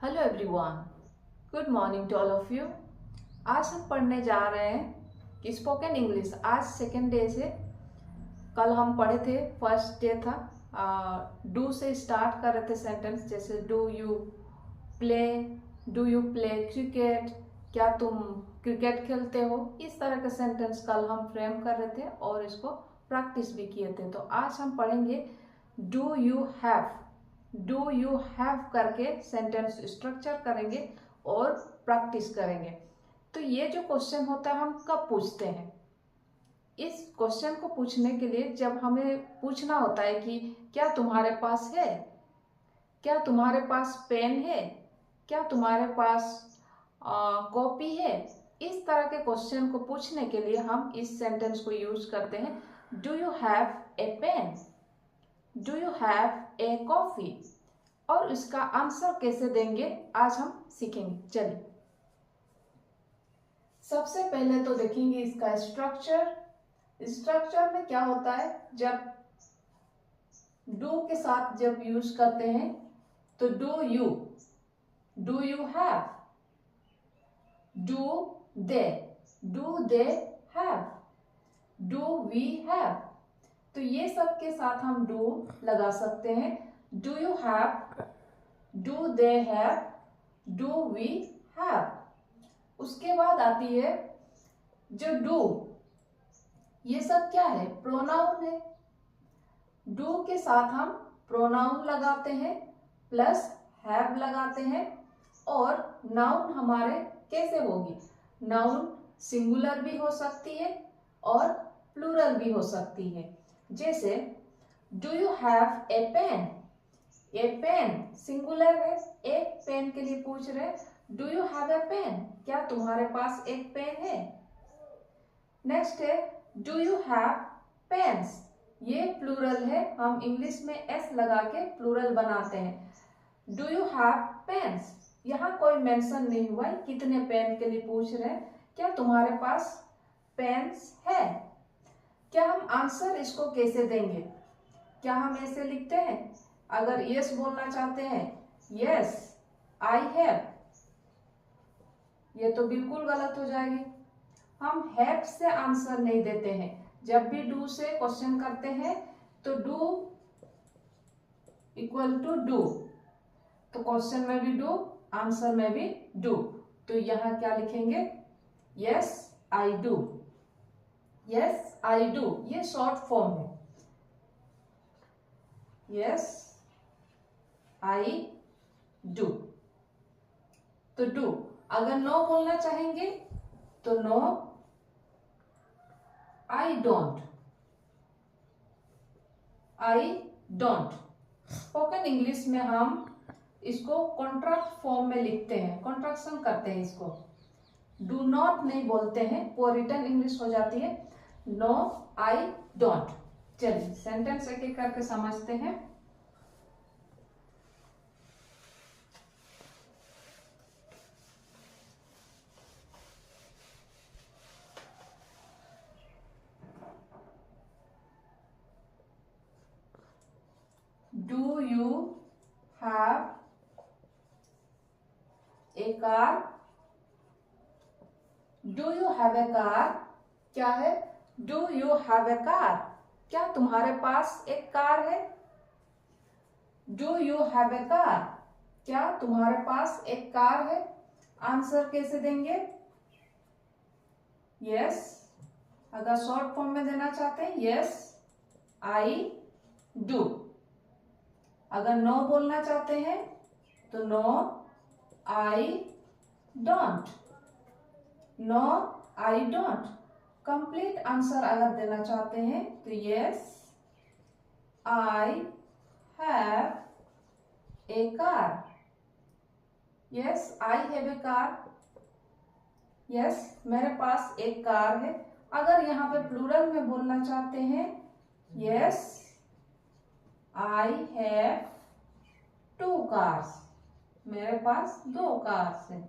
Hello everyone, good morning to all of you. आज हम पढ़ने जा रहे हैं कि स्पोकन इंग्लिश। आज सेकेंड डे से, कल हम पढ़े थे फर्स्ट डे था। डू से स्टार्ट कर रहे थे सेंटेंस, जैसे play do you play cricket, क्या तुम क्रिकेट खेलते हो। इस तरह के सेंटेंस कल हम फ्रेम कर रहे थे और इसको प्रैक्टिस भी किए थे। तो आज हम पढ़ेंगे do you have. Do you have करके सेंटेंस स्ट्रक्चर करेंगे और प्रैक्टिस करेंगे। तो ये जो क्वेश्चन होता है हम कब पूछते हैं? इस क्वेश्चन को पूछने के लिए जब हमें पूछना होता है कि क्या तुम्हारे पास है, क्या तुम्हारे पास पेन है, क्या तुम्हारे पास कॉपी है। इस तरह के क्वेश्चन को पूछने के लिए हम इस सेंटेंस को यूज करते हैं। Do you have a pen, do you have a coffee. और इसका आंसर कैसे देंगे आज हम सीखेंगे। चलिए, सबसे पहले तो देखेंगे इसका स्ट्रक्चर। स्ट्रक्चर में क्या होता है, जब डू के साथ जब यूज करते हैं तो do you have, do they have, do we have. तो ये सब के साथ हम डू लगा सकते हैं। Do you have, do they have, do we have. उसके बाद आती है जो डू, ये सब क्या है? प्रोनाउन है। डू के साथ हम प्रोनाउन लगाते हैं प्लस हैव लगाते हैं। और नाउन हमारे कैसे होगी? नाउन सिंगुलर भी हो सकती है और प्लूरल भी हो सकती है। जैसे do you have a pen, a pen singular है, एक पेन के लिए पूछ रहे। Do you have a pen, क्या तुम्हारे पास एक पेन है। नेक्स्ट है डू यू हैव पेन्स, ये प्लूरल है, हम इंग्लिश में एस लगा के प्लूरल बनाते हैं। डू यू हैव पेन्स, यहाँ कोई मेंशन नहीं हुआ है, कितने पेन के लिए पूछ रहे हैं, क्या तुम्हारे पास पेन्स है। क्या हम आंसर इसको कैसे देंगे? क्या हम ऐसे लिखते हैं? अगर यस बोलना चाहते हैं, यस आई हैव, ये तो बिल्कुल गलत हो जाएगी। हम हैव से आंसर नहीं देते हैं। जब भी डू से क्वेश्चन करते हैं तो डू इक्वल टू डू, तो क्वेश्चन में भी डू, आंसर में भी डू। तो यहां क्या लिखेंगे? Yes I do, yes I do, ये शॉर्ट फॉर्म है। यस आई डू, तो डू। अगर नो बोलना चाहेंगे तो no I don't, I don't. Spoken English में हम इसको कॉन्ट्रैक्ट फॉर्म में लिखते हैं, कॉन्ट्रैक्शन करते हैं इसको। डू नॉट नहीं बोलते हैं, वो रिटर्न इंग्लिश हो जाती है। No I don't. चलिए सेंटेंस एक एक करके समझते हैं। Do you have a car, do you have a car, क्या है? Do you have a car, क्या तुम्हारे पास एक कार है। Do you have a car, क्या तुम्हारे पास एक कार है। आंसर कैसे देंगे? यस, अगर शॉर्ट फॉर्म में देना चाहते हैं यस आई डू। अगर नो बोलना चाहते हैं तो no I don't, no I don't. Complete answer अगर देना चाहते हैं तो yes I have a car, yes I have a car, yes मेरे पास एक कार है। अगर यहाँ पे प्लूरल में बोलना चाहते हैं yes I have two cars, मेरे पास दो कार्स है।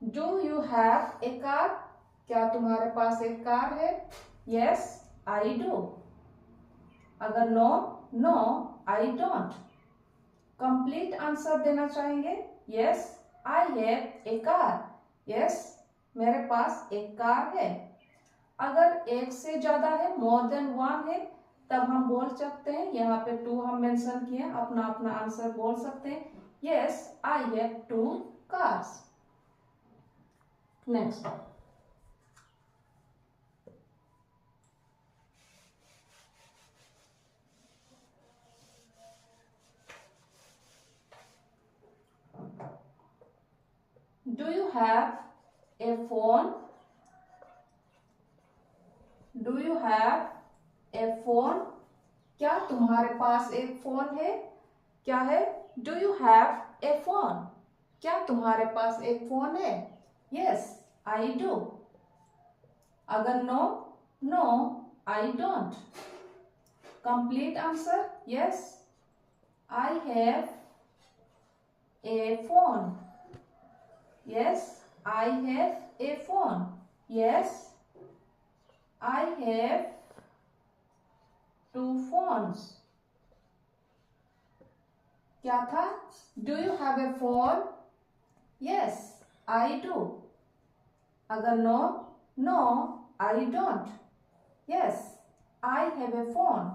Do you have a car, क्या तुम्हारे पास एक कार है। Yes I do. अगर no, no I don't. Complete answer देना चाहेंगे। Yes I have a car. Yes मेरे पास एक कार है। अगर एक से ज्यादा है, मोर देन वन है, तब हम बोल सकते हैं, यहाँ पे टू हम मेंशन किए, अपना अपना आंसर बोल सकते हैं। Yes I have two cars. Next, do you have a phone? Do you have a phone? क्या तुम्हारे पास एक फोन है? क्या है? Do you have a phone? क्या तुम्हारे पास एक फोन है? Yes I do. अगर no, no I don't. Complete answer, yes I have a phone. Yes I have a phone. Yes I have two phones. क्या था? Do you have a phone? Yes, I do. अगर no, no, I don't. Yes, I have a phone.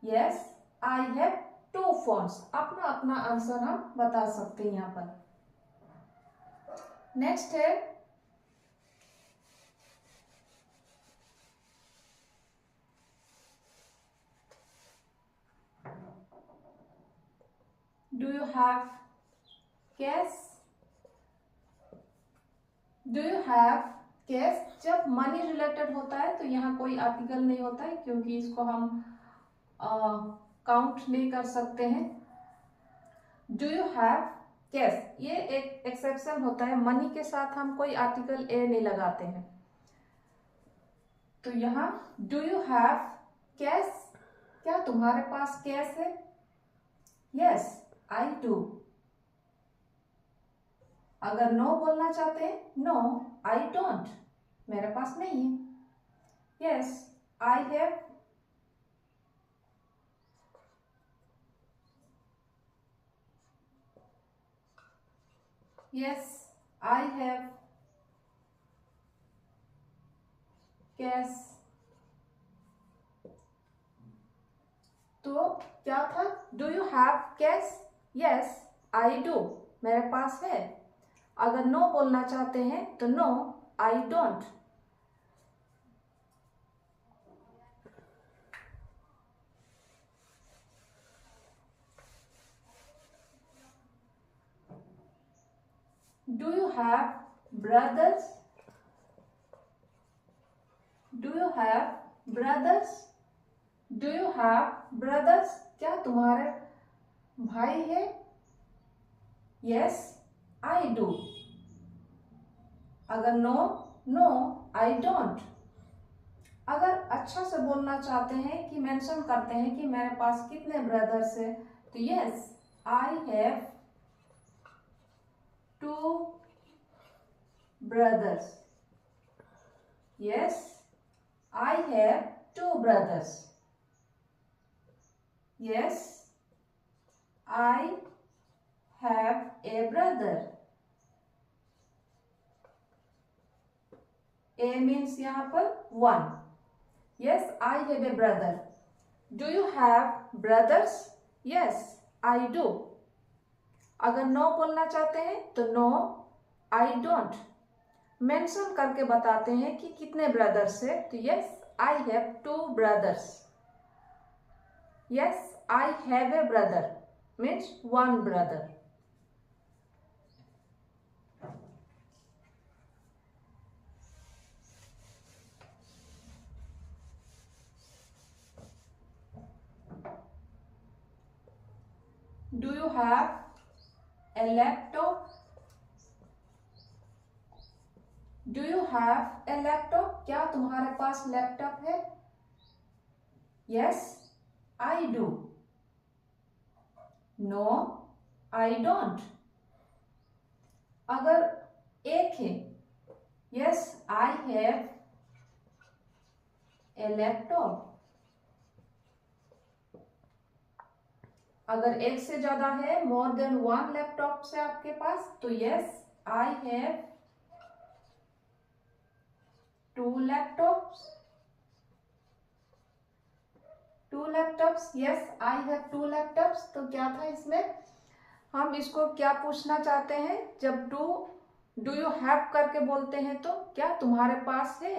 Yes, I have two phones. अपना अपना answer हम बता सकते हैं यहाँ पर। नेक्स्ट है, do you have cash? Do you have cash? जब मनी रिलेटेड होता है तो यहाँ कोई आर्टिकल नहीं होता है, क्योंकि इसको हम काउंट नहीं कर सकते हैं। Do you have cash? ये एक एक्सेप्शन होता है, मनी के साथ हम कोई आर्टिकल ए नहीं लगाते हैं। तो यहाँ do you have cash? क्या तुम्हारे पास कैश है? Yes, I do. अगर नो बोलना चाहते हैं, नो आई डोंट, मेरे पास नहीं है। Yes I have. Yes I have cash. तो क्या था? Do you have cash? Yes I do, मेरे पास है। अगर नो बोलना चाहते हैं तो no I don't. Do you have brothers? Do you have brothers? Do you have brothers? क्या तुम्हारे भाई है? Yes I do. अगर नो, नो आई डोंट। अगर अच्छा से बोलना चाहते हैं कि मेंशन करते हैं कि मेरे पास कितने ब्रदर्स है, तो yes I have two brothers. Yes I have two brothers. Yes I have a brother. A means यहाँ पर one. Yes, I have a brother. Do you have brothers? Yes, I do. अगर no बोलना चाहते हैं तो no, I don't. Mention करके बताते हैं कि कितने ब्रदर्स है, तो yes, I have two brothers. Yes, I have a brother means one brother. Do you have a laptop? Do you have a laptop? क्या तुम्हारे पास लैपटॉप है? Yes, I do. No, I don't. अगर एक है, yes, I have a laptop. अगर एक से ज्यादा है, मोर देन वन लैपटॉप से आपके पास, तो yes I have 2 laptops. 2 laptops, yes I have 2 laptops. तो क्या था इसमें, हम इसको क्या पूछना चाहते हैं, जब डू यू हैव करके बोलते हैं तो क्या तुम्हारे पास है,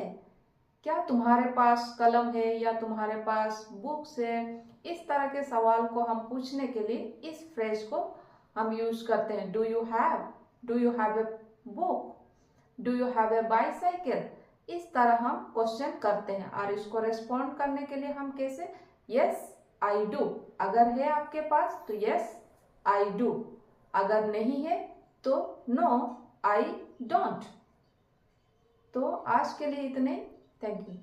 क्या तुम्हारे पास कलम है या तुम्हारे पास बुक्स है। इस तरह के सवाल को हम पूछने के लिए इस फ्रेज को हम यूज करते हैं। Do you have a book, do you have A bicycle. इस तरह हम क्वेश्चन करते हैं और इसको रेस्पॉन्ड करने के लिए हम कैसे, यस आई डू। अगर है आपके पास तो यस आई डू, अगर नहीं है तो नो आई डोंट। तो आज के लिए इतने, थैंक यू।